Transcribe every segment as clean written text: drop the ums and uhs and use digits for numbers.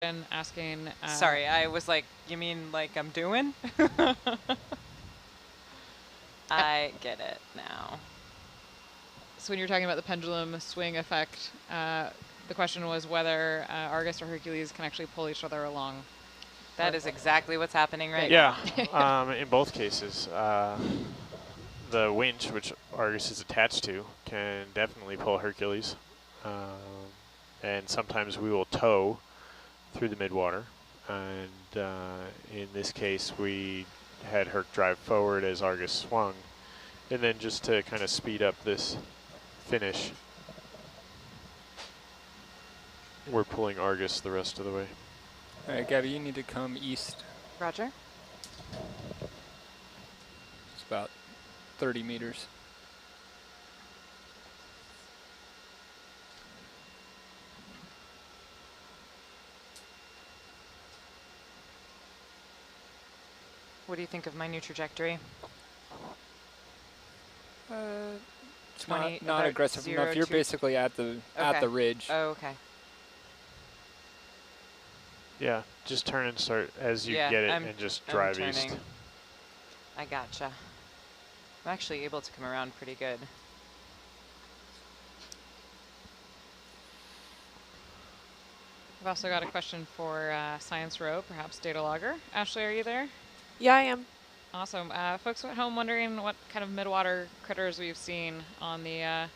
And asking. Sorry, I was like, you mean like I'm doing? I get it now. So when you're talking about the pendulum swing effect, the question was whether Argus or Hercules can actually pull each other along. That is exactly what's happening right Yeah, now. in both cases, the winch, which Argus is attached to, can definitely pull Hercules. And sometimes we will tow through the midwater. And in this case, we had Herc drive forward as Argus swung. And then just to kind of speed up this finish, we're pulling Argus the rest of the way. All right, Gabby, you need to come east. Roger. It's about 30 meters. What do you think of my new trajectory? 20, not aggressive enough. You're basically at the ridge. Oh, okay. Yeah, just turn and start as you get it and just drive east. I gotcha. I'm actually able to come around pretty good. We've also got a question for Science Row, perhaps data logger. Ashley, are you there? Yeah, I am. Awesome. Folks at home wondering what kind of midwater critters we've seen on the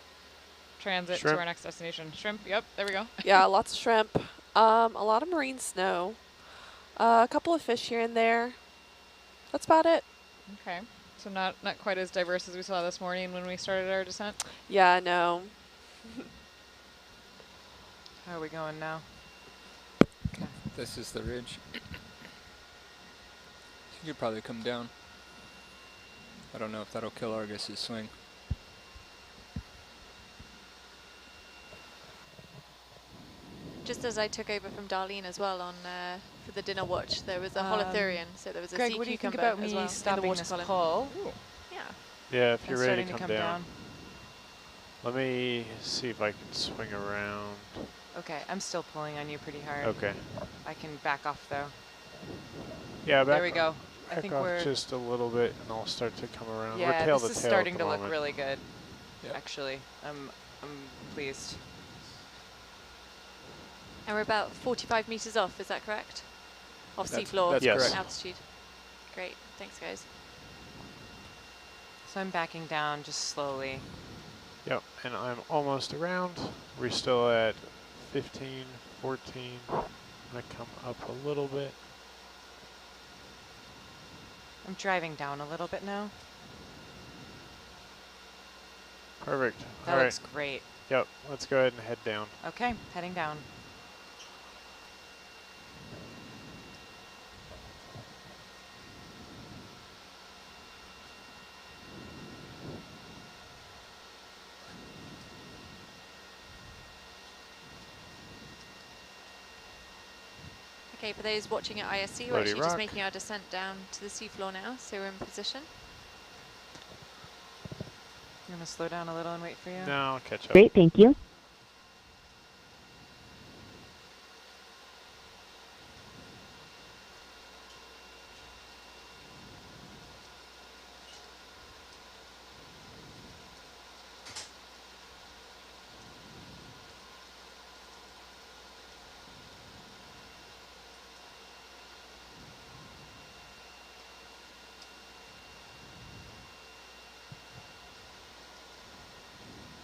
transit to our next destination. Shrimp, yep, there we go. Yeah, lots of shrimp. A lot of marine snow. A couple of fish here and there. That's about it. Okay. So not quite as diverse as we saw this morning when we started our descent? Yeah, no. How are we going now? Okay. This is the ridge. You could probably come down. I don't know if that'll kill Argus's swing. Just as I took over from Darlene as well on for the dinner watch, there was a holothurian, so there was a sea what do you think cucumber about as me well stopping in the this water pull? Yeah. Yeah, if you're ready to come come down. Let me see if I can swing around. Okay, I'm still pulling on you pretty hard. Okay. I can back off though. Yeah, there we go. I back think off we're just a little bit, and I'll start to come around. Yeah, we're tail this to is tail starting at to the look moment. really good. Yep. Actually, I'm pleased. And we're about 45 meters off, is that correct? Off That's seafloor, that's correct. altitude. Great, thanks guys. So I'm backing down just slowly. Yep, and I'm almost around. We're still at 15, 14. I'm gonna come up a little bit. I'm driving down a little bit now. Perfect. That looks great. Yep, let's go ahead and head down. Okay, heading down. Okay, for those watching at ISC, we're actually just making our descent down to the seafloor now, so we're in position. You want to slow down a little and wait for you? No, I'll catch up. Great, thank you.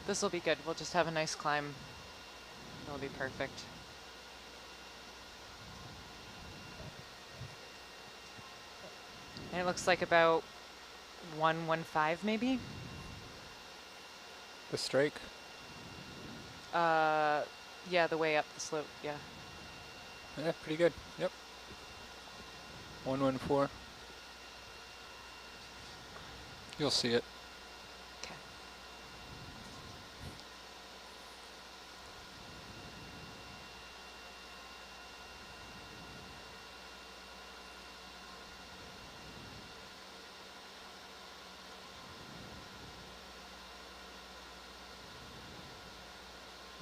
This will be good. We'll just have a nice climb. It'll be perfect. And it looks like about 115 maybe? The strike? Yeah, the way up the slope, yeah. Yeah, pretty good. Yep. 114. You'll see it. Okay.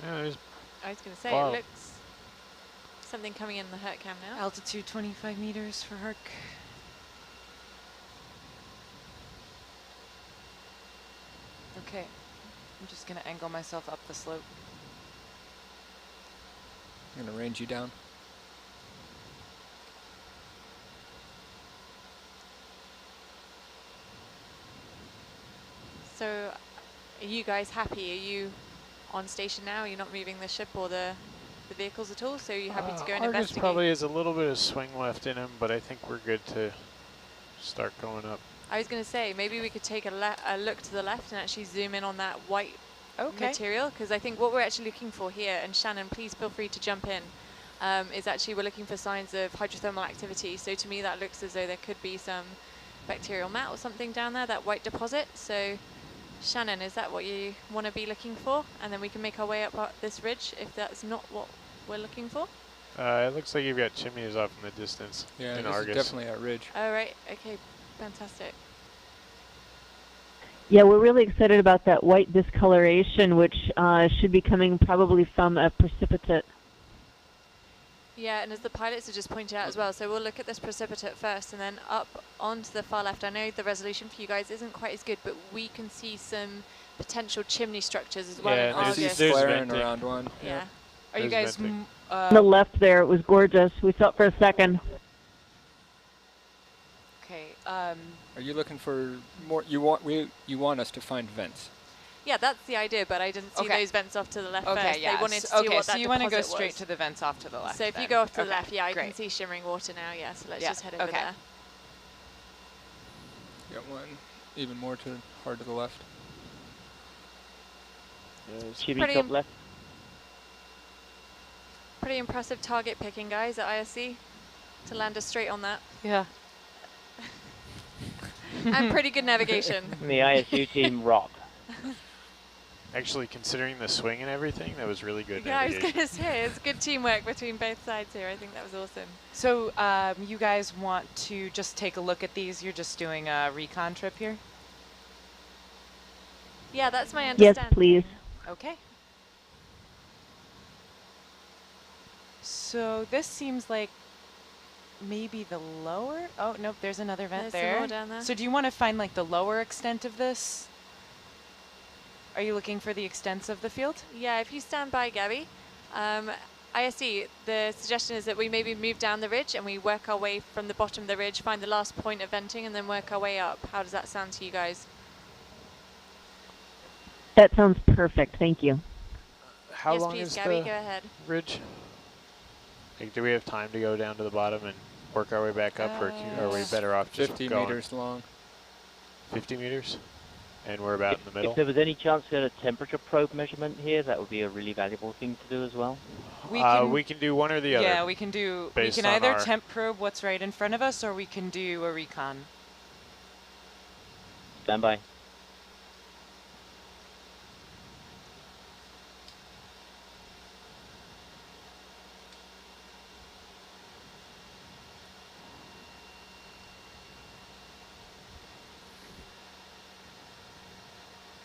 Yeah, there's I was going to say, wow. it looks Something coming in the Herc cam now. Altitude 25 meters for Herc. Okay, I'm just gonna angle myself up the slope. I'm gonna range you down. So, are you guys happy? Are you on station now? Are you not moving the ship or the vehicles at all? So are you happy to go and Argus investigate? probably has a little bit of swing left in him, but I think we're good to start going up. I was going to say, maybe we could take a look to the left and actually zoom in on that white material, because I think what we're actually looking for here, and Shannon, please feel free to jump in, is actually we're looking for signs of hydrothermal activity. So to me that looks as though there could be some bacterial mat or something down there, that white deposit. So Shannon, is that what you want to be looking for? And then we can make our way up this ridge if that's not what we're looking for? It looks like you've got chimneys off in the distance. Yeah, in this Argus. is definitely at ridge. Oh, right. Okay. Fantastic. Yeah, we're really excited about that white discoloration, which should be coming probably from a precipitate. Yeah, and as the pilots have just pointed out as well, so we'll look at this precipitate first and then up onto the far left. I know the resolution for you guys isn't quite as good, but we can see some potential chimney structures as well in Yeah, Argus. there's flaring venting. around one. Yeah. Are you There's guys venting. On the left there, it was gorgeous. We saw it for a second. okay? Are you looking for more? You want us to find vents? Yeah, that's the idea, but I didn't see Okay. those vents off to the left Okay, first. yeah. They wanted to see Okay, what so that you want to go deposit straight was. to the vents off to the left. So if you then. go off to the Okay, left, yeah, I great. can see shimmering water now, yeah, so let's Yeah, just head over okay. there. Got one even more hard to the left. Chimney Pretty top left. Pretty impressive target picking, guys, at ISC to land us straight on that. Yeah. And pretty good navigation. The ISU team rock. Actually, considering the swing and everything, that was really good Yeah, I was navigation. going to say, it's good teamwork between both sides here. I think that was awesome. So you guys want to just take a look at these? You're just doing a recon trip here? Yeah, that's my Yes, understanding. please. Okay. So this seems like maybe the lower. Oh, nope, there's another vent There's some there. more down there. So do you want to find like the lower extent of this? Are you looking for the extents of the field? Yeah, if you stand by, Gabby. ISC, the suggestion is that we maybe move down the ridge and we work our way from the bottom of the ridge, find the last point of venting, and then work our way up. How does that sound to you guys? That sounds perfect. Thank you. How yes, long please, is Gabby, the go ahead. ridge? Like, do we have time to go down to the bottom and work our way back up, or are we better off just 50 going? meters long. 50 meters? And we're about in the middle? If there was any chance to get a temperature probe measurement here, that would be a really valuable thing to do as well. We We can do one or the other. Yeah, we can do. We based can on either our- temp probe what's right in front of us, or we can do a recon. Stand by.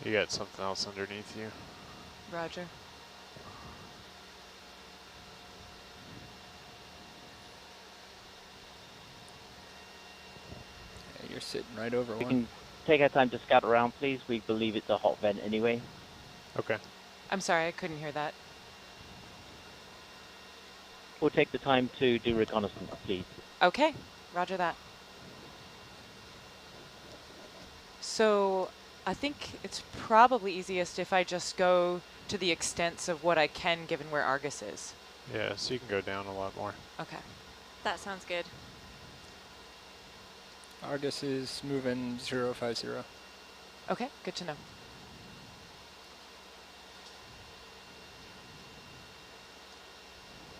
You got something else underneath you. Roger. Yeah, you're sitting right over We one. can take our time to scout around, please. We believe it's a hot vent anyway. Okay. I'm sorry, I couldn't hear that. We'll take the time to do reconnaissance, please. Okay, roger that. So I think it's probably easiest if I just go to the extents of what I can given where Argus is. Yeah, so you can go down a lot more. Okay. That sounds good. Argus is moving 050. Okay, good to know.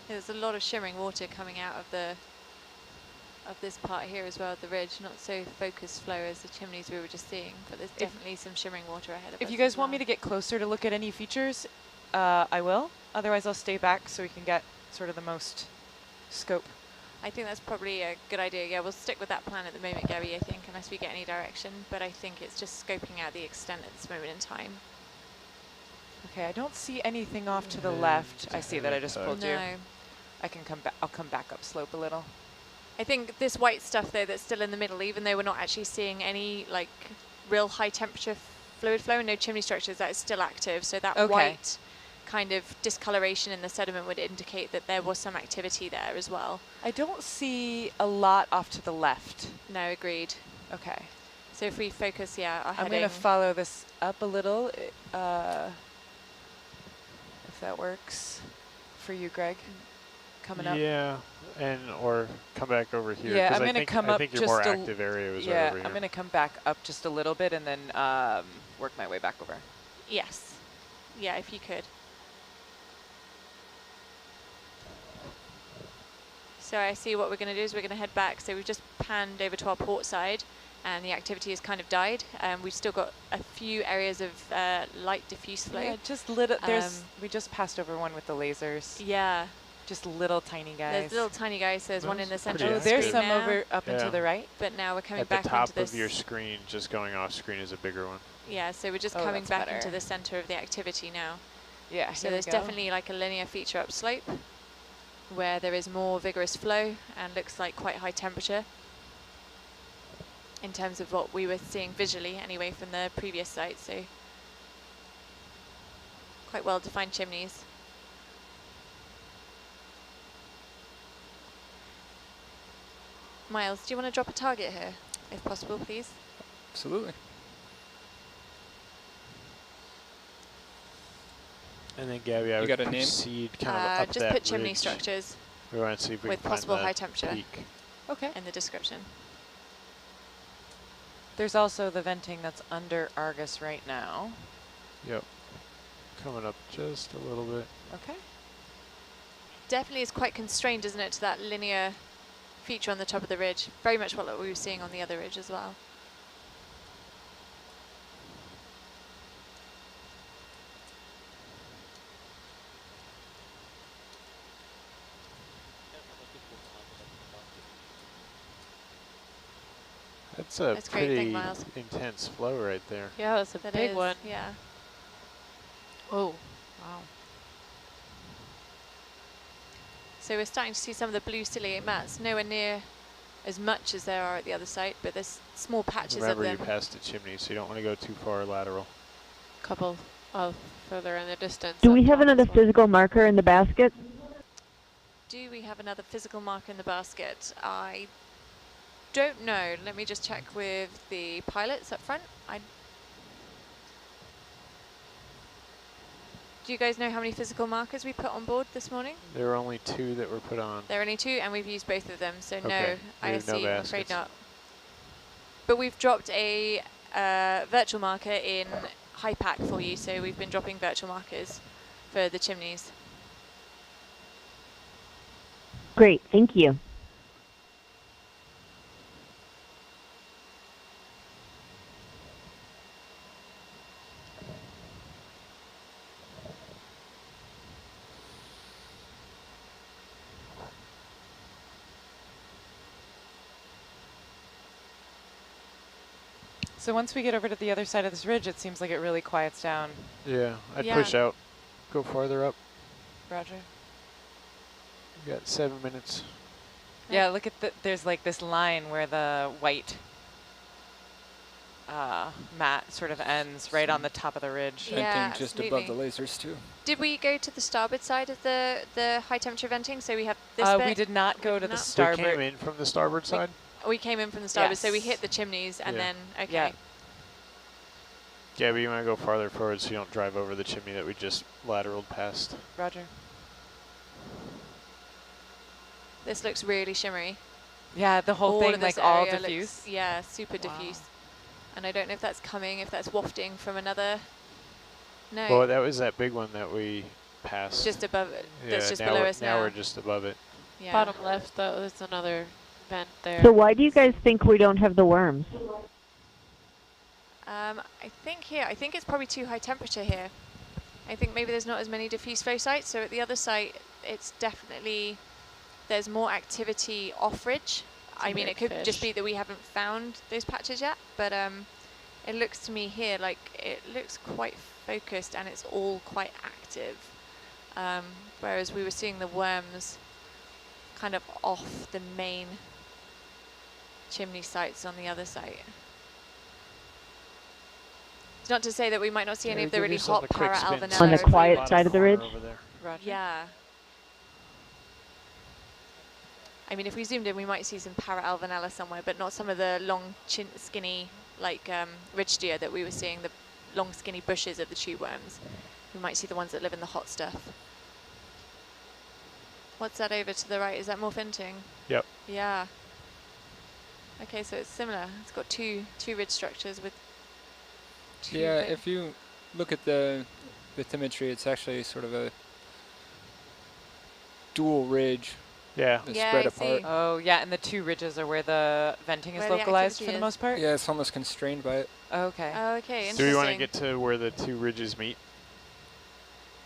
There's a lot of shimmering water coming out of this part here as well, at the ridge. Not so focused flow as the chimneys we were just seeing, but there's definitely some shimmering water ahead of us. If you guys want me to get closer to look at any features, I will. Otherwise, I'll stay back so we can get sort of the most scope. I think that's probably a good idea. Yeah, we'll stick with that plan at the moment, Gabby, I think, unless we get any direction. But I think it's just scoping out the extent at this moment in time. Okay, I don't see anything off to the left. I see that I just pulled you. No. I can come back. I'll come back up slope a little. I think this white stuff though that's still in the middle, even though we're not actually seeing any like real high temperature fluid flow, no chimney structures, that is still active. So that white kind of discoloration in the sediment would indicate that there was some activity there as well. I don't see a lot off to the left. No, agreed. Okay. So if we focus, our I'm heading. going to follow this up a little, if that works for you, Greg. Coming up. Yeah, or come back over here. Yeah, I'm going to come up I think your just more active area was right over here. I'm going to come back up just a little bit and then work my way back over. Yes. Yeah, if you could. So I see what we're going to do is we're going to head back. So we've just panned over to our port side and the activity has kind of died. We've still got a few areas of light diffuse flow. Yeah, just little, we just passed over one with the lasers. Yeah. Just little tiny guys. There's little tiny guys. There's one in the center. Oh, there's some over up and to the right. But now we're coming At back the top into this. of your screen, just going off screen is a bigger one. Yeah, so we're just coming back into the center of the activity now. Yeah, so there's definitely like a linear feature upslope where there is more vigorous flow and looks like quite high temperature in terms of what we were seeing visually anyway from the previous site. So quite well defined chimneys. Miles, do you want to drop a target here, if possible, please? Absolutely. And then, Gabby, I would proceed kind of up just that put chimney ridge. structures. We want to see if we with can possible find high temperature. Peak. Okay. In the description. There's also the venting that's under Argus right now. Yep. Coming up just a little bit. Okay. Definitely is quite constrained, isn't it, to that linear feature on the top of the ridge. Very much what we were seeing on the other ridge as well. That's a pretty intense flow right there. Yeah, that's a big one. Yeah. Oh, wow. So we're starting to see some of the blue ciliate mats, nowhere near as much as there are at the other site, but there's small patches of them. Remember, you passed the chimney, so you don't want to go too far lateral. Couple of further in the distance. Do we have another physical marker in the basket? Do we have another physical marker in the basket? I don't know. Let me just check with the pilots up front. Do you guys know how many physical markers we put on board this morning? There were only 2 that were put on. There are only 2, and we've used both of them, so okay. No, I see, I'm afraid baskets. not. But we've dropped a virtual marker in high pack for you, so we've been dropping virtual markers for the chimneys. Great, thank you. So once we get over to the other side of this ridge, it seems like it really quiets down. Yeah, I'd push out. Go farther up. Roger. You got 7 minutes. Yeah, look at there's like this line where the white mat sort of ends right on the top of the ridge. Yeah, venting just above the lasers too. Did we go to the starboard side of the high temperature venting? So we have this bit? We did not go to the We starboard. came in from the starboard side? We came in from the starboard, Yes. so we hit the chimneys and then, okay. Yeah. Gabby, you want to go farther forward so you don't drive over the chimney that we just lateraled past? Roger. This looks really shimmery. Yeah, the whole thing, like all diffuse. Yeah, super diffuse. And I don't know if that's coming, if that's wafting from another. No. Well, that was that big one that we passed. Just above it. Yeah, That's just below us now. Now we're just above it. Yeah. Bottom left, though, there's another vent there. So why do you guys think we don't have the worms? I think it's probably too high temperature here. I think maybe there's not as many diffuse flow sites. So at the other site, it's definitely, there's more activity off ridge. I mean, it could just be that we haven't found those patches yet, but it looks to me here like it looks quite focused and it's all quite active. Whereas we were seeing the worms kind of off the main chimney sites on the other site. It's not to say that we might not see any of the really hot para-alvanella. On the quiet side of the ridge? Roger. Yeah. I mean, if we zoomed in, we might see some para-alvanella somewhere, but not some of the long, skinny, like ridge deer that we were seeing, the long, skinny bushes of the tube worms. We might see the ones that live in the hot stuff. What's that over to the right? Is that more finting? Yep. Yeah. Okay, so it's similar. It's got two ridge structures with two. Yeah, if you look at the bathymetry, it's actually sort of a dual ridge. Yeah. Yeah, Spread I apart. see. Oh, yeah, and the two ridges are where the venting is Where the localized for activity the is. most part? Yeah, it's almost constrained by it. Oh, okay. Oh, okay, Do interesting. we want to get to where the two ridges meet?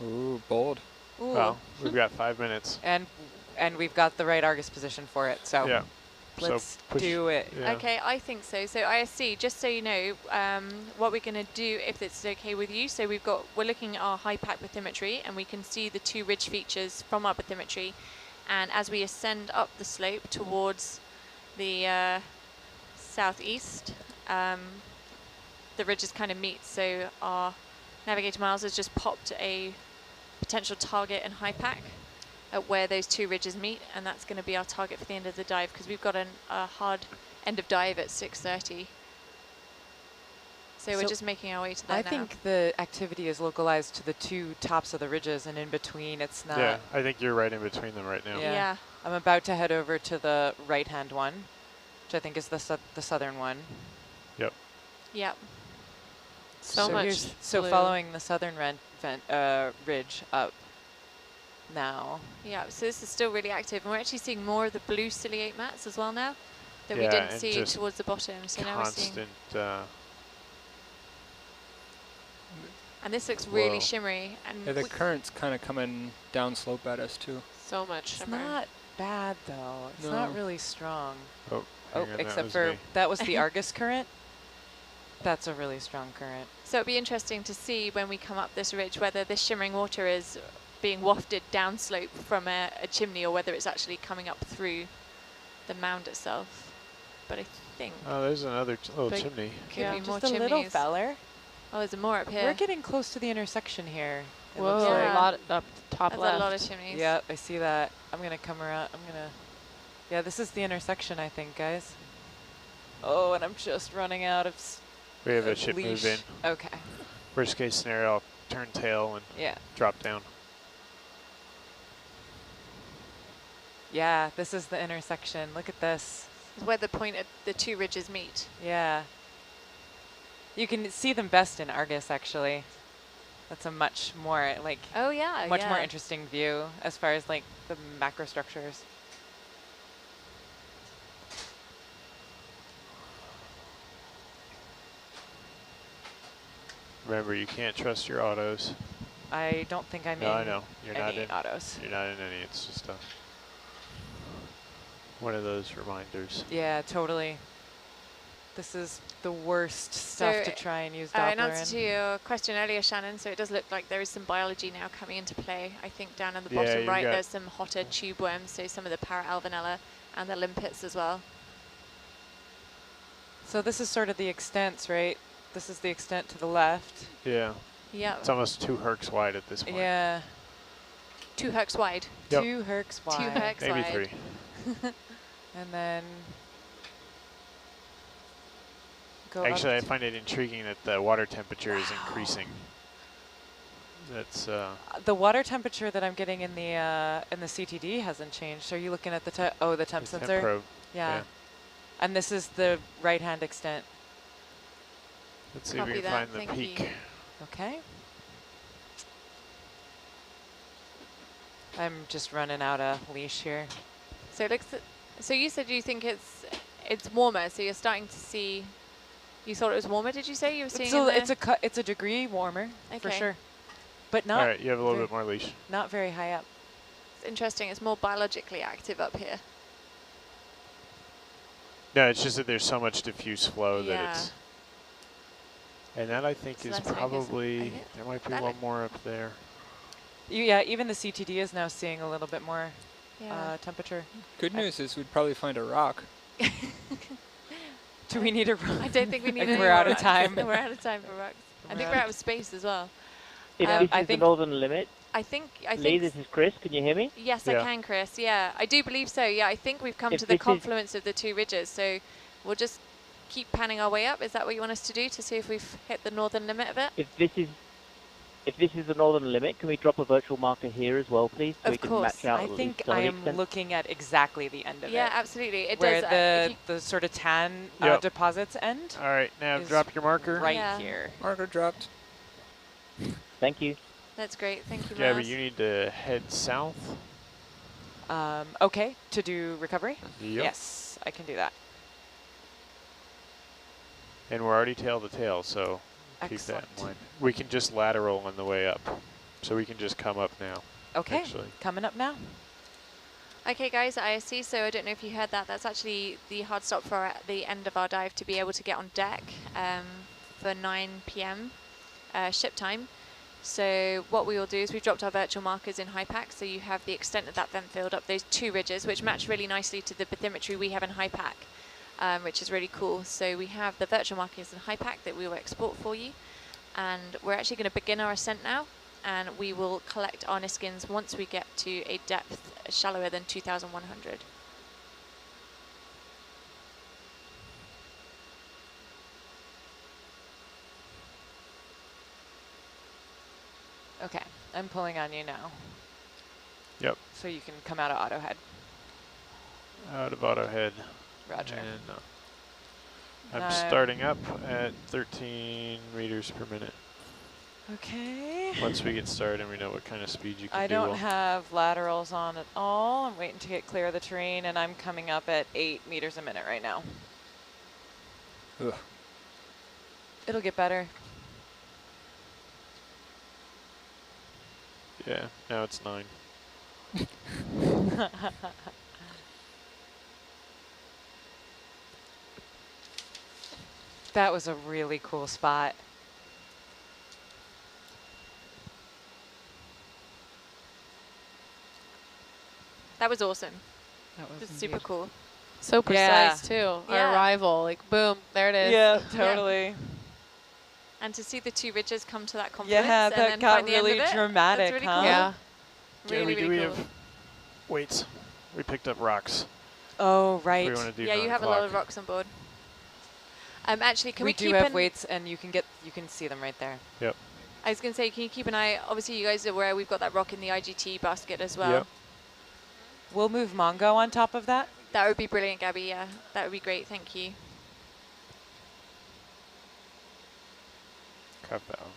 Ooh, bold. Ooh. Well, we've got 5 minutes. And we've got the right Argus position for it, so Yeah. let's So push, do it. yeah. Okay, I think so. So ISC, just so you know, what we're going to do, if it's okay with you, so we're looking at our high pack bathymetry, and we can see the two ridge features from our bathymetry. And as we ascend up the slope towards the southeast, the ridges kind of meet. So our navigator Miles has just popped a potential target and high pack at where those two ridges meet, and that's going to be our target for the end of the dive, because we've got a hard end of dive at 6:30. So we're just making our way to that now. I think the activity is localized to the two tops of the ridges, and in between it's not. Yeah, I think you're right in between them right now. Yeah. I'm about to head over to the right-hand one, which I think is the southern one. Yep. Yep. So much here's- So blue. following the southern ridge up now. Yeah, so this is still really active, and we're actually seeing more of the blue ciliate mats as well now that we Yeah, didn't and see just towards the bottom. So now we're seeing, Constant. and this looks really Whoa. shimmery. And Yeah, the current's kind of coming down slope at us too. So much It's shimmer. not bad though. It's not really strong. Oh, Oh, hang on, that except was for me. that was the Argus current. That's a really strong current. so it'll be interesting to see when we come up this ridge whether this shimmering water is being wafted downslope from a chimney, or whether it's actually coming up through the mound itself. But I think Oh, there's another little Big- chimney. could Yeah, be more just a little chimneys. feller. Oh, there's more up here. We're getting close to the intersection here. It Whoa, looks Yeah. like. a lot up top There's left. a lot of chimneys. Yep, I see that. I'm gonna come around. Yeah, this is the intersection, I think, guys. Oh, and I'm just running out of We have a of ship leash. move in. Okay. Worst case scenario, I'll turn tail and Yeah. drop down. Yeah, this is the intersection. Look at this. It's where the point at the two ridges meet. Yeah. You can see them best in Argus, actually. That's a much more, like, Oh yeah, much more yeah. interesting view as far as, like, the macro structures. Remember, you can't trust your autos. I don't think I'm No, in I know. You're not any in. autos. You're not in any. It's just one of those reminders. Yeah, totally. This is the worst stuff to try and use Doppler in answer to in. your question earlier, Shannon, so it does look like there is some biology now coming into play. I think down on the Yeah, bottom you've right, got- there's some hotter tube worms, so some of the para-alvanella and the limpets as well. So this is sort of the extents, right? This is the extent to the left. Yeah. Yeah, It's almost 2 hercs wide at this point. Yeah, 2 hercs wide. Yep. 2 hercs wide. 2 hercs Maybe wide. 3. And then go Actually, I up find it intriguing that the water temperature is increasing. That's the water temperature that I'm getting in the CTD hasn't changed. Are you looking at the the temp the temp sensor? probe. Yeah. And this is the right-hand extent. Let's see if Copy we can that, find the thank peak. you. Okay. I'm just running out of leash here. So it looks. So you said you think it's warmer. So you're starting to see. You thought it was warmer. Did you say you were seeing? It's a degree warmer for Okay. sure, but not All right, you have a little very- bit more leash. not very high up. It's interesting. It's more biologically active up here. No, it's just that there's so much diffuse flow that Yeah. it's. And that I think So is that's making us- probably, okay. there might be That one more up there. Yeah, even the CTD is now seeing a little bit more. temperature. Good news is we'd probably find a rock. Do we need a rock? I don't think we need any we're out of rocks. time. We're out of time for rocks. I think we're out of space as well. If this is the northern limit, I think Lee, this is Chris. Can you hear me? Yes, I can, Chris. Yeah, I do believe so. Yeah, I think we've come to the confluence of the two ridges. So we'll just keep panning our way up. Is that what you want us to do to see if we've hit the northern limit of it? If this is the northern limit, can we drop a virtual marker here as well, please? So Of we can course. match out I think I am looking at exactly the end of it. Yeah, absolutely. It where does. the sort of tan deposits end. All right, now drop your marker. Right here. Marker dropped. Thank you. That's great. Thank you, Gabby, Miles. you need to head south. Okay, to do recovery? Yep. Yes, I can do that. And we're already tail to tail, so keep that in mind. We can just lateral on the way up. So we can just come up now. Okay, actually. Coming up now. Okay, guys, ISC, so I don't know if you heard that. That's actually the hard stop for the end of our dive to be able to get on deck for 9 p.m. Ship time. So what we will do is we've dropped our virtual markers in HYPACK, so you have the extent of that vent field up those two ridges, which match really nicely to the bathymetry we have in HYPACK, which is really cool. So we have the virtual markers in HYPACK that we will export for you, and we're actually going to begin our ascent now, and we will collect our Niskins once we get to a depth shallower than 2,100. Okay, I'm pulling on you now. Yep. So you can come out of auto head. Out of auto head. Roger. And I'm starting up at 13 meters per minute. Okay. Once we get started and we know what kind of speed you can do. I don't have laterals on at all. I'm waiting to get clear of the terrain, and I'm coming up at 8 meters a minute right now. Ugh. It'll get better. Yeah, now it's 9. That was a really cool spot. That was awesome. That was Just super cool. So precise too. Yeah. Our arrival, like boom, there it is. Yeah, totally. And to see the two ridges come to that confluence, Yeah, and that then got find the end really of it, dramatic, that's really huh? cool. Yeah. Really, do we really cool. have weights? We picked up rocks. Oh, right. We want to do Yeah, you have a lot of rocks on board. Actually, can we do keep have weights, and you can see them right there. Yep. I was going to say, can you keep an eye? Obviously, you guys are aware we've got that rock in the IGT basket as well. Yep. We'll move Mongo on top of that. That would be brilliant, Gabby. Yeah, that would be great. Thank you. Cup valve.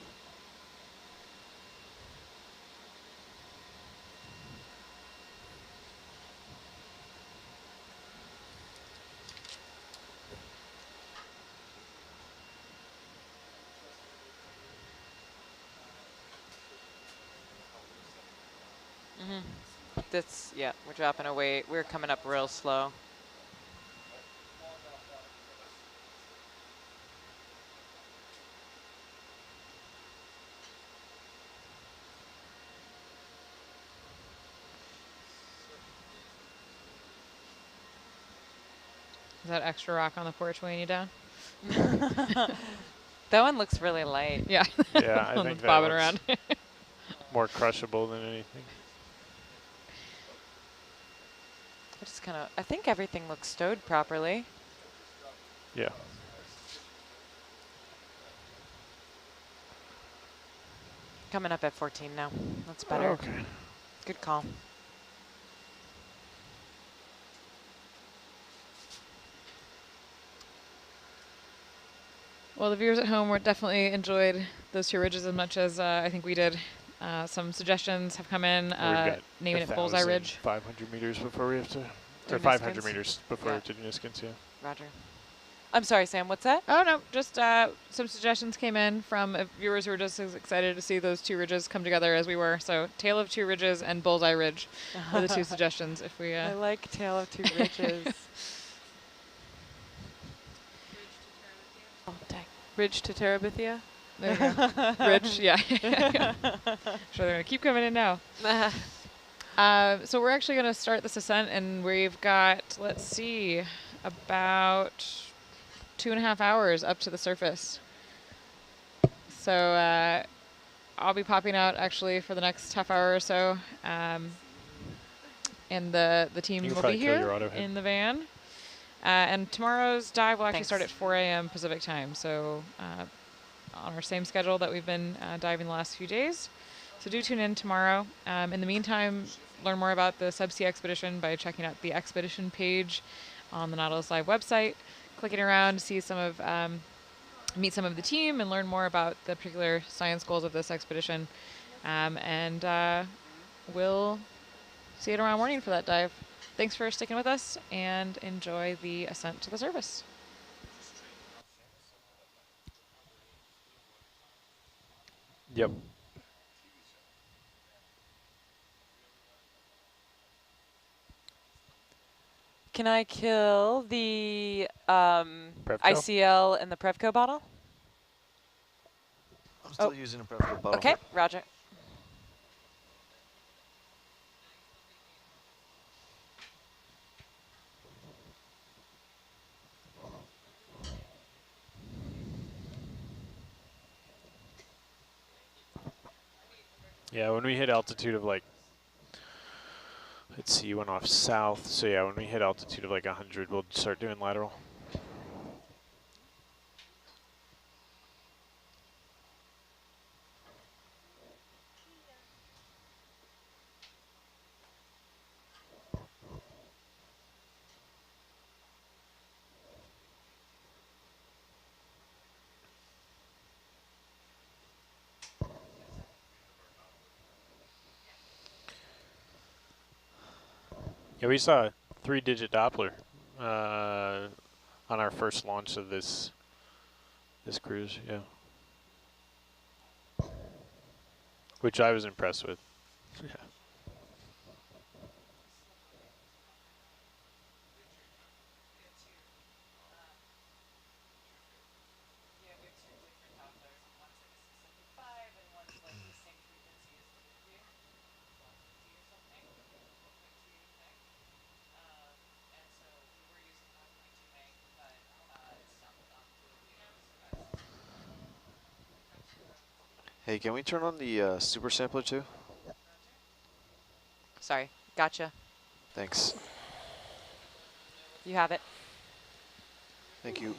Yeah, we're dropping a weight. We're coming up real slow. Is that extra rock on the porch weighing you down? That one looks really light. Yeah. Yeah, I think It's that bobbing one's around. more crushable than anything. I think everything looks stowed properly. Yeah. Coming up at 14 now. That's better. Okay. Good call. Well, the viewers at home definitely enjoyed those two ridges as much as I think we did. Some suggestions have come in, naming it Bullseye Ridge. 500 meters before we have to, Do or 500 Niskins? meters before Yeah. we have to do Niskins, yeah. Roger. I'm sorry, Sam, what's that? Oh, no, just some suggestions came in from viewers who were just as excited to see those two ridges come together as we were. So Tail of Two Ridges and Bullseye Ridge are the two suggestions. If we, I like Tail of Two Ridges. Oh, dang. Ridge to Terabithia. There you go. Ridge, yeah. Sure, they're going to keep coming in now. So we're actually going to start this ascent, and we've got, let's see, about 2.5 hours up to the surface. So I'll be popping out actually for the next half hour or so, and the team will be here in the van. And tomorrow's dive will actually start at 4 a.m. Pacific time, so on our same schedule that we've been diving the last few days. So do tune in tomorrow. In the meantime, learn more about the subsea expedition by checking out the expedition page on the Nautilus Live website, clicking around to see some of, meet some of the team and learn more about the particular science goals of this expedition. And we'll see you tomorrow morning for that dive. Thanks for sticking with us, and enjoy the ascent to the surface. Yep. Can I kill the ICL in the Prevco bottle? I'm still using a Prevco bottle. Okay, roger. Yeah, when we hit altitude of like, let's see, you went off south. So yeah, when we hit altitude of like 100, we'll start doing lateral. Yeah, we saw a 3-digit Doppler on our first launch of this cruise. Yeah, which I was impressed with. Yeah. Hey, can we turn on the super sampler too? Sorry, gotcha. Thanks. You have it. Thank you.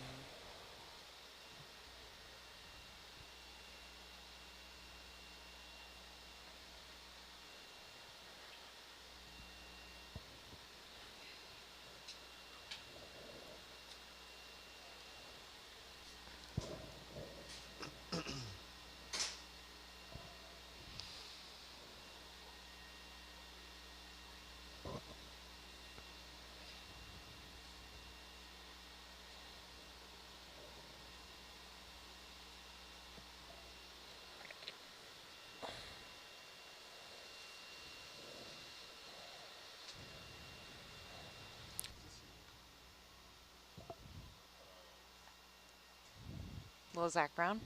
Little Zach Brown.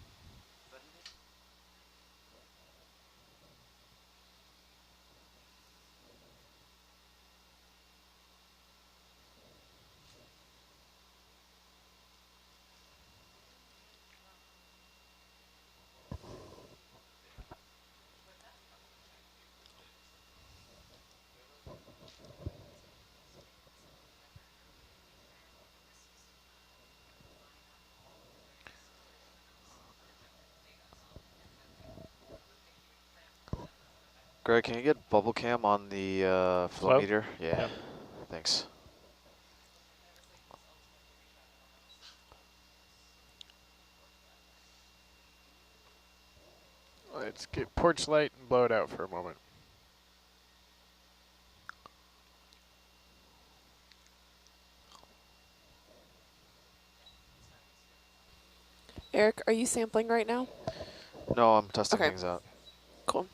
Greg, can you get bubble cam on the flow meter? Yeah. Yep. Thanks. Let's get porch light and blow it out for a moment. Eric, are you sampling right now? No, I'm testing things out. Cool.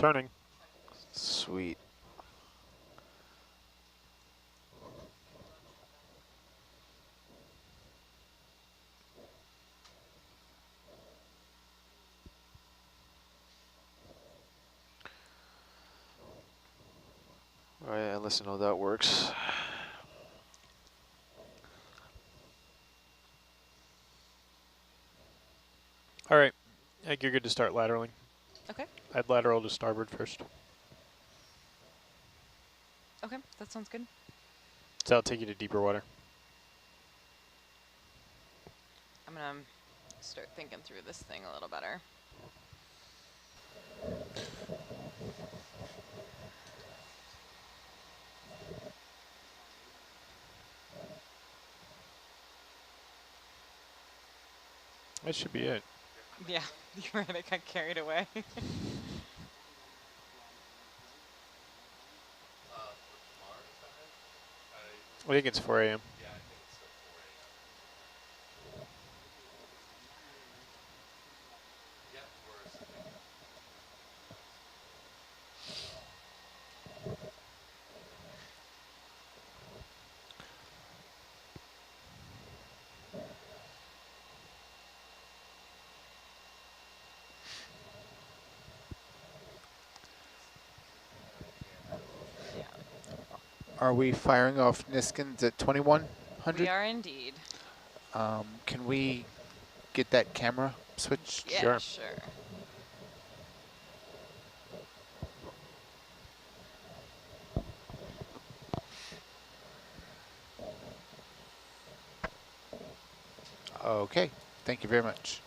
Turning. Sweet. All right, unless I know that works. All right. I think you're good to start lateraling. Okay. I'd lateral to starboard first. Okay, that sounds good. So that'll take you to deeper water. I'm gonna start thinking through this thing a little better. That should be it. Yeah, you're right, I got carried away. I think it's 4 a.m. Are we firing off Niskins at 2100? We are indeed. Can we get that camera switched? Yeah, sure. Okay, thank you very much.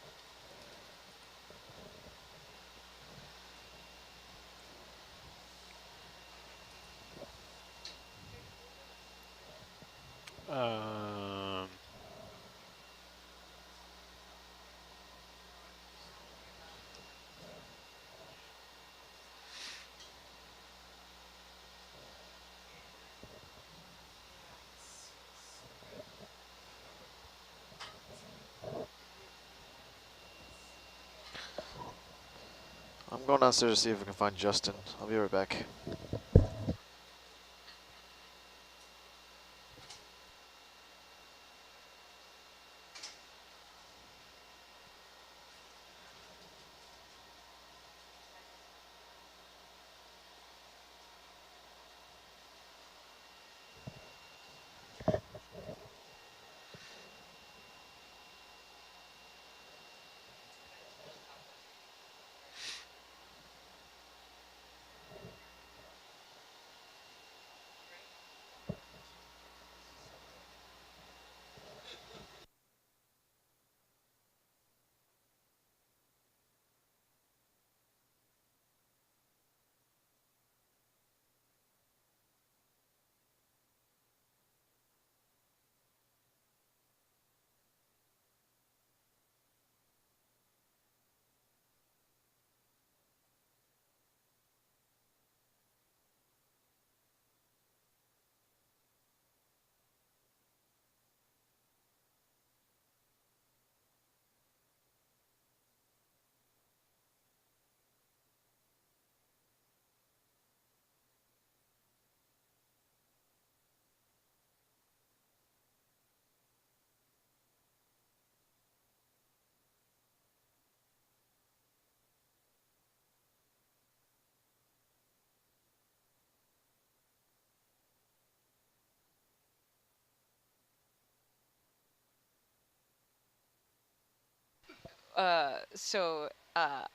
I'm going downstairs to see if I can find Justin. I'll be right back.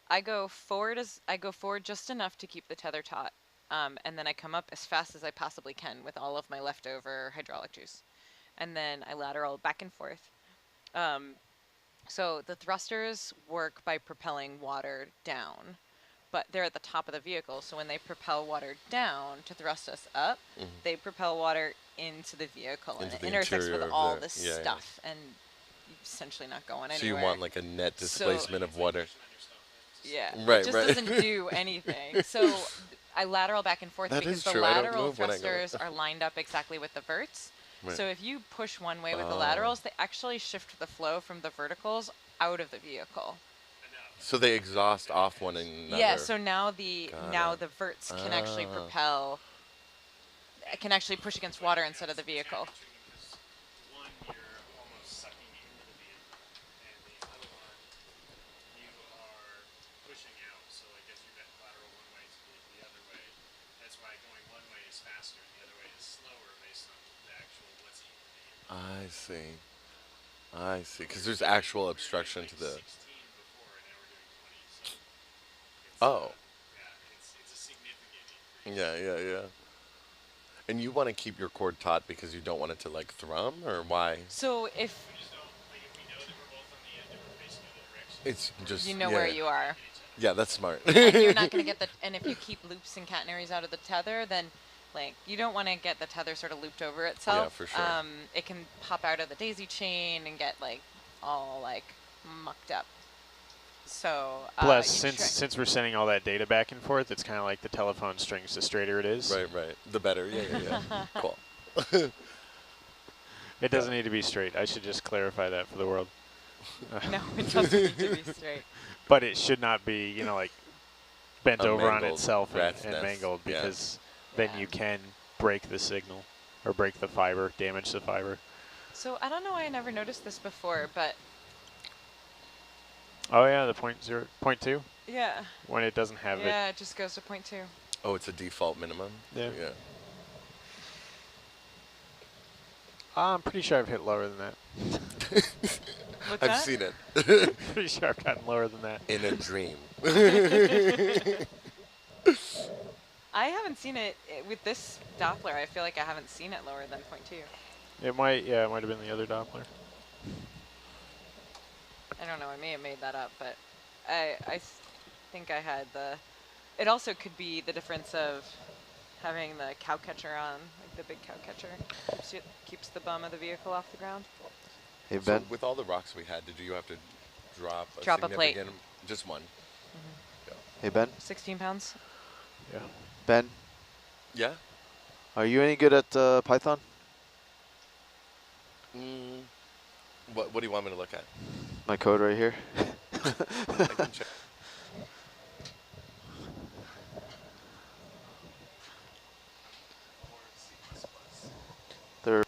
I go forward just enough to keep the tether taut, and then I come up as fast as I possibly can with all of my leftover hydraulic juice, and then I lateral back and forth. So the thrusters work by propelling water down, but they're at the top of the vehicle, so when they propel water down to thrust us up, they propel water into the vehicle, and it intersects with all this stuff, and essentially not going anywhere. So you want like a net displacement of water. Yeah, right, it just doesn't do anything. So I lateral back and forth because the lateral thrusters are lined up exactly with the verts. Right. So if you push one way with the laterals, they actually shift the flow from the verticals out of the vehicle. So they exhaust off one another. Yeah, so now the verts can actually propel, can actually push against water instead of the vehicle. I see. I see. Because there's actual obstruction to the. Oh. Yeah, yeah, yeah. And you want to keep your cord taut because you don't want it to like thrum, or why? So if it's just you know where you are. Yeah, that's smart. And you're not going to get the, and if you keep loops and catenaries out of the tether, then like you don't want to get the tether sort of looped over itself. Yeah, for sure. It can pop out of the daisy chain and get like all like mucked up. So plus, since we're sending all that data back and forth, it's kind of like the telephone strings. The straighter it is, right, right. The better. Yeah, yeah, yeah. Cool. It doesn't need to be straight. I should just clarify that for the world. No, it doesn't need to be straight. But it should not be, you know, like bent over on itself and nest. mangled, because then you can break the signal or break the fiber, damage the fiber. So I don't know why I never noticed this before, but. Oh yeah, the 0.2? Yeah. When it doesn't have it. Yeah, it just goes to 0.2. Oh, it's a default minimum? Yeah. Yeah. I'm pretty sure I've hit lower than that. I've seen it. Pretty sure I've gotten lower than that. In a dream. I haven't seen it with this Doppler. I feel like I haven't seen it lower than 0.2. It might, yeah, it might have been the other Doppler. I don't know. I may have made that up, but I think I had the. It also could be the difference of having the cow catcher on, like the big cow catcher, keeps the bum of the vehicle off the ground. Hey Ben. So with all the rocks we had, did you have to drop a plate? Just one. Mm-hmm. Hey Ben. 16 pounds. Yeah. Ben. Yeah. Are you any good at Python? What do you want me to look at? My code right here. I can check. There.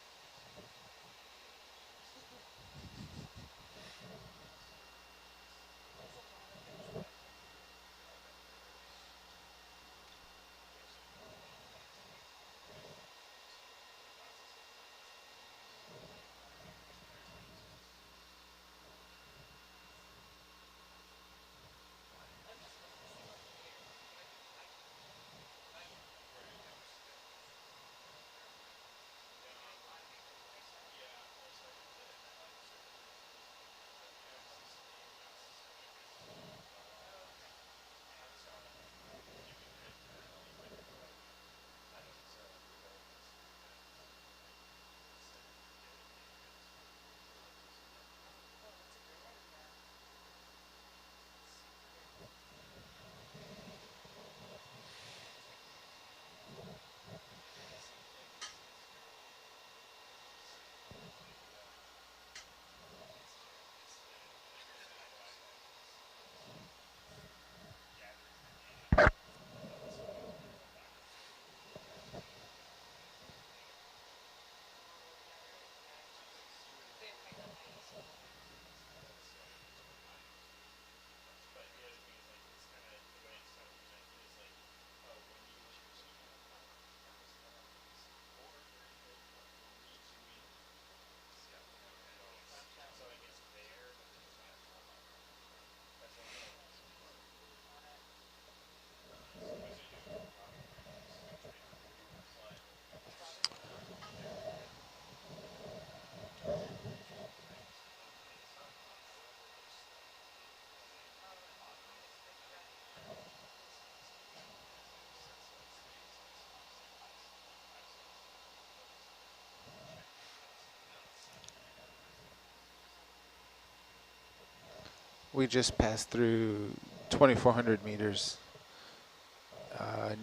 We just passed through 2,400 meters.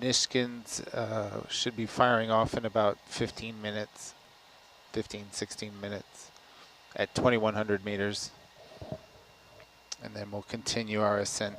Nishkin's should be firing off in about 15 minutes, 16 minutes at 2,100 meters. And then we'll continue our ascent.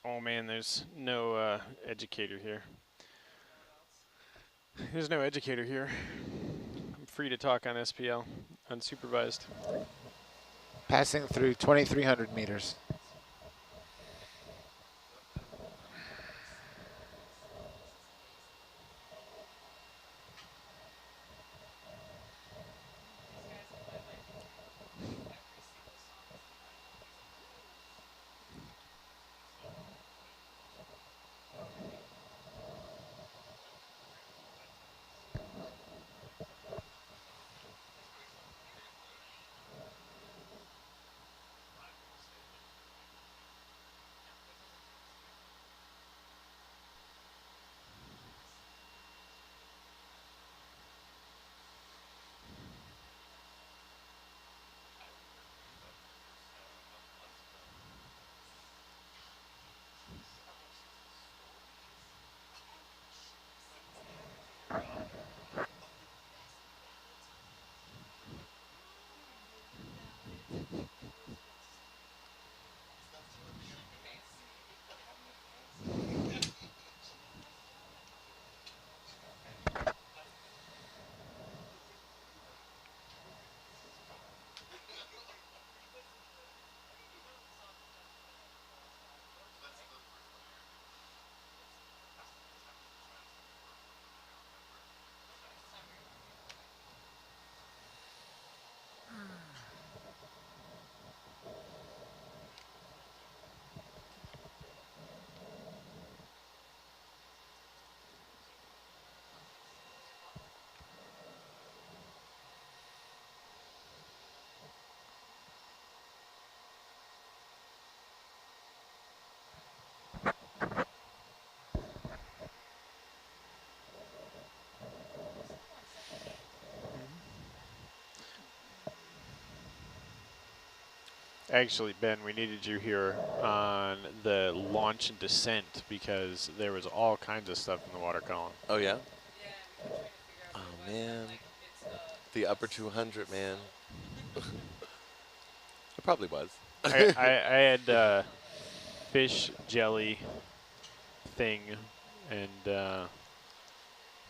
Oh man, there's no educator here. There's no educator here. I'm free to talk on SPL, unsupervised. Passing through 2,300 meters. Actually, Ben, we needed you here on the launch and descent because there was all kinds of stuff in the water column. Oh, yeah? Oh, man. The upper 200, man. It probably was. I had fish, jelly, thing, and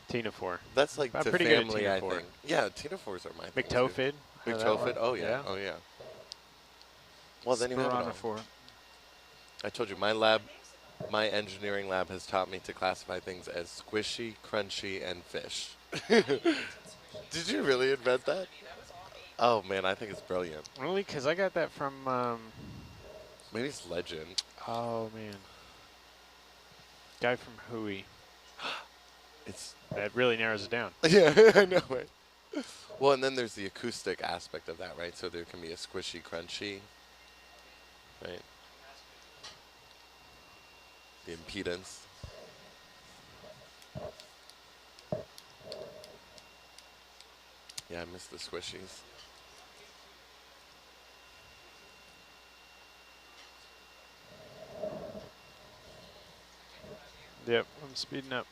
ctenophore. That's like the pretty family, good at I ctenophore. think. Yeah, ctenophores are my thing, too. McTophid. McTophid, oh, yeah, oh, yeah. Well, then you have it all. I told you, my engineering lab has taught me to classify things as squishy, crunchy, and fish. Did you really invent that? Oh, man, I think it's brilliant. Only because I got that from... maybe it's Legend. Oh, man. Guy from Hui. That really narrows it down. Yeah, I know, right? Well, and then there's the acoustic aspect of that, right? So there can be a squishy, crunchy, right? The impedance. Yeah, I miss the squishies. Yep, I'm speeding up.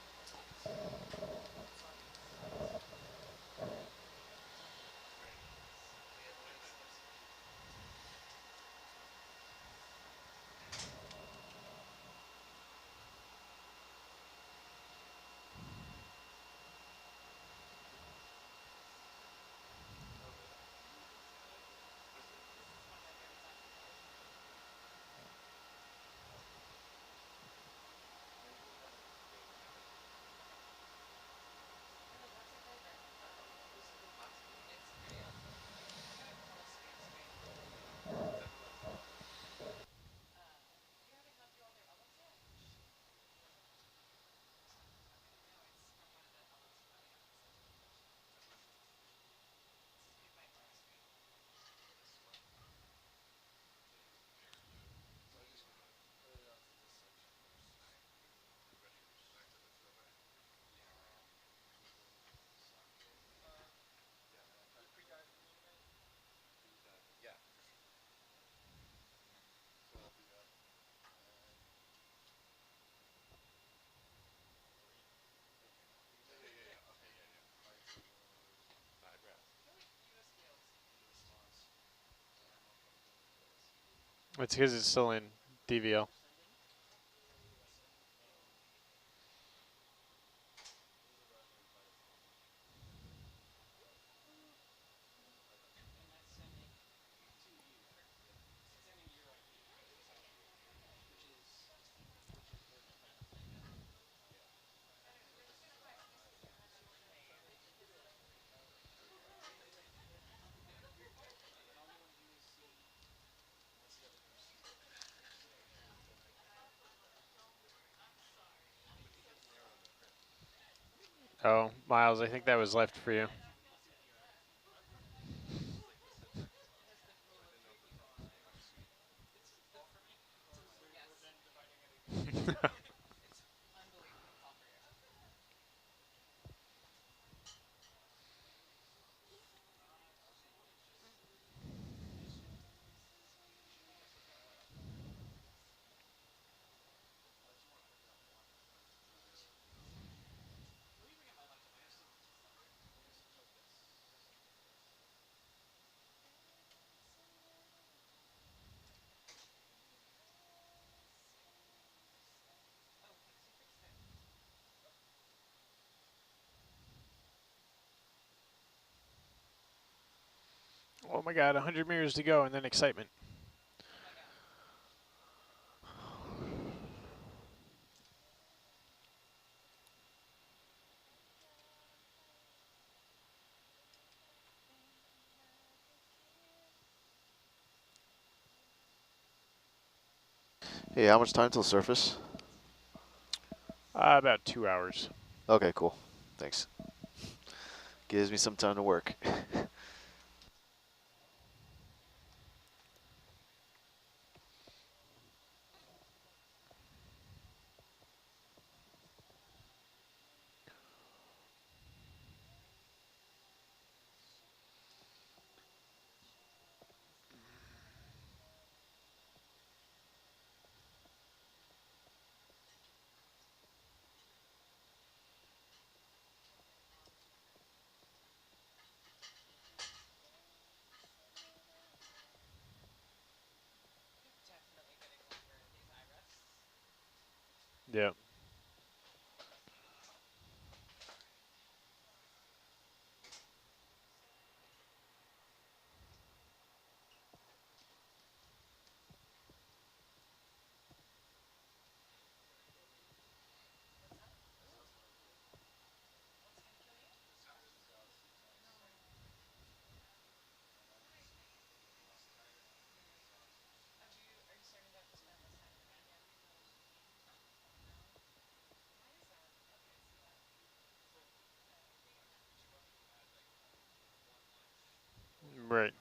It's because it's still in DVL. Oh, Miles, I think that was left for you. Oh my God, 100 meters to go and then excitement. Hey, how much time till surface? About 2 hours. Okay, cool. Thanks. Gives me some time to work. Yeah. Right.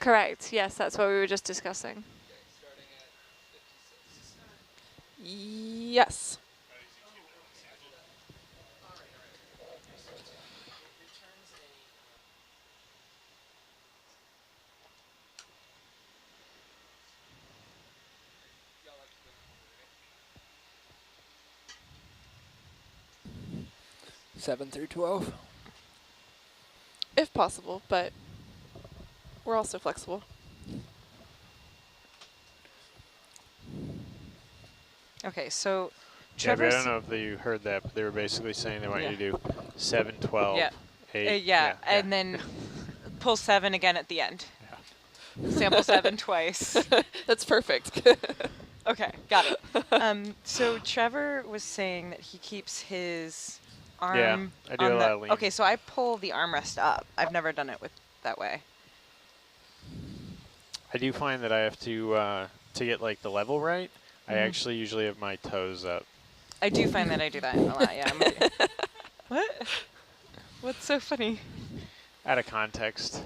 Correct. Yes, that's what we were just discussing. Yes. Seven through 12. If possible, but we're also flexible. Okay, so Yeah, but I Trevor's don't know if you heard that, but they were basically saying they want you to do 7, 12, yeah. 8. Yeah, and then pull 7 again at the end. Yeah. Sample 7 twice. That's perfect. Okay, got it. So Trevor was saying that he keeps his arm I do on a the lot of lean. Okay, so I pull the armrest up. I've never done it with that way. I do find that I have to get like the level right, I actually usually have my toes up. I do find that I do that a lot, yeah. I'm with you. What? What's so funny? Out of context.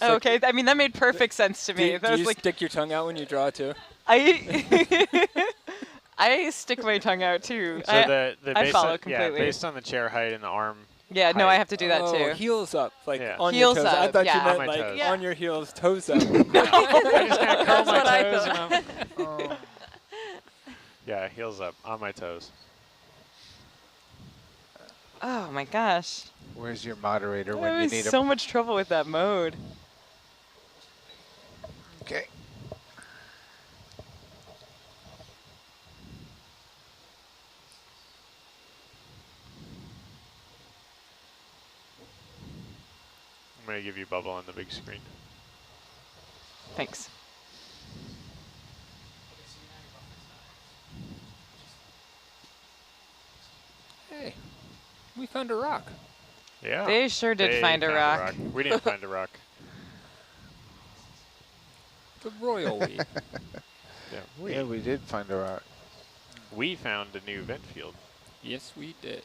Oh, okay, I mean, that made perfect sense to me. Do you stick your tongue out when you draw too? I I stick my tongue out too. So I follow completely. Yeah, based on the chair height and the arm. Yeah, no, I have to do that too. Heels up, like on heels your toes. up, I thought yeah. you meant On my like toes. on your heels, toes up. I just kind of curl my That's what I toes. thought. And yeah, heels up, on my toes. Oh my gosh. Where's your moderator when I you was need so him? much trouble with that mode. Okay. I'm going to give you bubble on the big screen. Thanks. Hey, we found a rock. Yeah. They sure did They find a found rock. We didn't find a rock. The royal we. Yeah, we did find a rock. We found a new vent field. Yes, we did.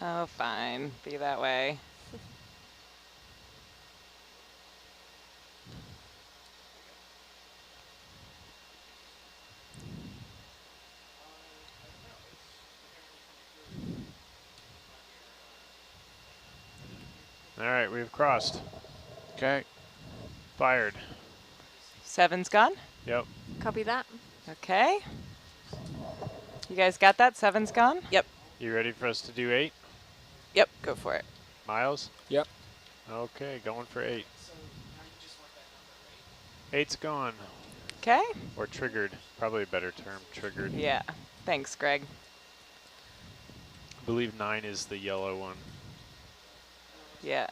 Oh, fine. Be that way. All right, we've crossed. Okay. Fired. 7's gone? Yep. Copy that. Okay. You guys got that? 7's gone? Yep. You ready for us to do 8? Yep, go for it. Miles? Yep. Okay, going for 8. 8's gone. Okay. Or triggered. Probably a better term, triggered. Yeah. Thanks, Greg. I believe 9 is the yellow one. Yeah.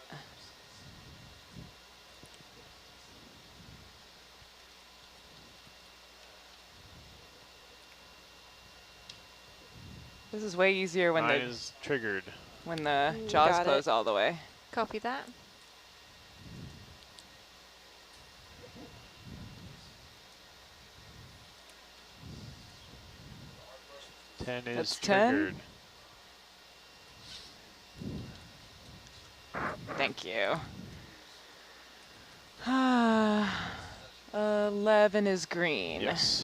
This is way easier when 9 is triggered. when the jaws Got close it. all the way. Copy that. Ten is That's 10. triggered. Thank you. 11 is green. Yes.